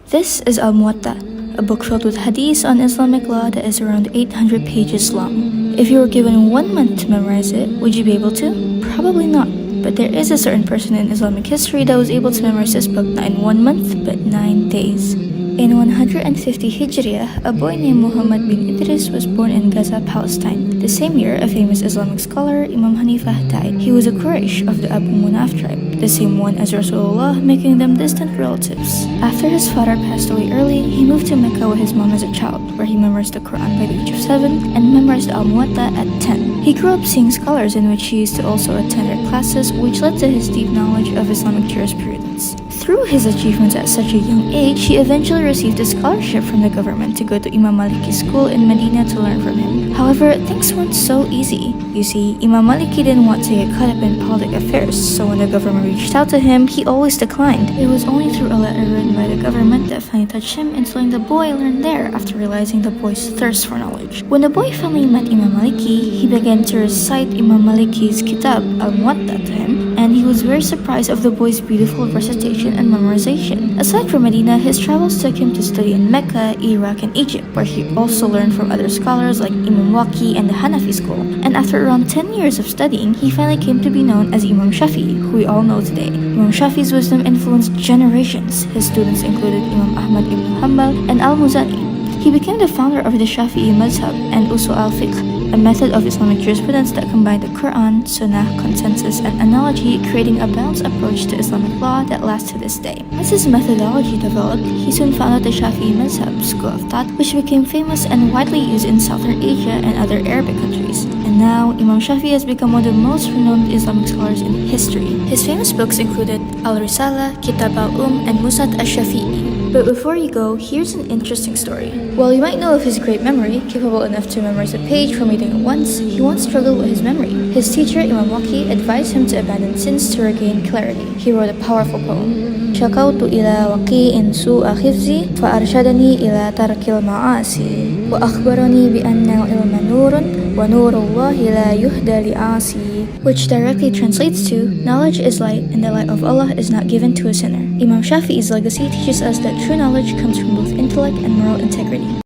This is Al-Muwatta, a book filled with hadiths on Islamic law that is around 800 pages long. If you were given 1 month to memorize it, would you be able to? Probably not. But there is a certain person in Islamic history that was able to memorize this book not in 1 month, but 9 days. In 150 Hijriah, a boy named Muhammad bin Idris was born in Gaza, Palestine. The same year, a famous Islamic scholar, Imam Hanifah, died. He was a Quraysh of the Abu Munaf tribe, the same one as Rasulullah, making them distant relatives. After his father passed away early, he moved to Mecca with his mom as a child, where he memorized the Quran by the age of 7 and memorized Al-Muwatta at 10. He grew up seeing scholars in which he used to also attend their classes, which led to his deep knowledge of Islamic jurisprudence. Through his achievements at such a young age, he eventually received a scholarship from the government to go to Imam Maliki's school in Medina to learn from him. However, things weren't so easy. You see, Imam Maliki didn't want to get caught up in politic affairs, so when the government reached out to him, he always declined. It was only through a letter written by the government that finally touched him and letting the boy learn there after realizing the boy's thirst for knowledge. When the boy finally met Imam Maliki, he began to recite Imam Maliki's kitab, Al-Muwatta, to him, and he was very surprised of the boy's beautiful recitation and memorization. Aside from Medina, his travels took him to study in Mecca, Iraq, and Egypt, where he also learned from other scholars like Imam Waqi and the Hanafi school. And after around 10 years of studying, he finally came to be known as Imam Syafi'i, who we all know today. Imam Syafi'i's wisdom influenced generations. His students included Imam Ahmad ibn Hanbal and Al-Muzani. He became the founder of the Syafi'i mazhab and usul al-fiqh, a method of Islamic jurisprudence that combined the Quran, Sunnah, consensus, and analogy, creating a balanced approach to Islamic law that lasts to this day. As his methodology developed, he soon founded the Syafi'i mazhab school of thought, which became famous and widely used in Southern Asia and other Arabic countries. And now, Imam Syafi'i has become one of the most renowned Islamic scholars in history. His famous books included Al-Risala, Kitab al-Umm, and Musnad al-Syafi'i. But before you go, here's an interesting story. While you might know of his great memory, capable enough to memorize a page from reading it once, he once struggled with his memory. His teacher, Imam Waqi, advised him to abandon sins to regain clarity. He wrote a powerful poem. شكوت إلى وقيء سوء حفظي فأرشدني إلى ترك المعاصي وأخبرني بأن العلم نور ونور الله لا يهدى لعاصي, which directly translates to, knowledge is light and the light of Allah is not given to a sinner. Imam Shafi'i's legacy teaches us that true knowledge comes from both intellect and moral integrity.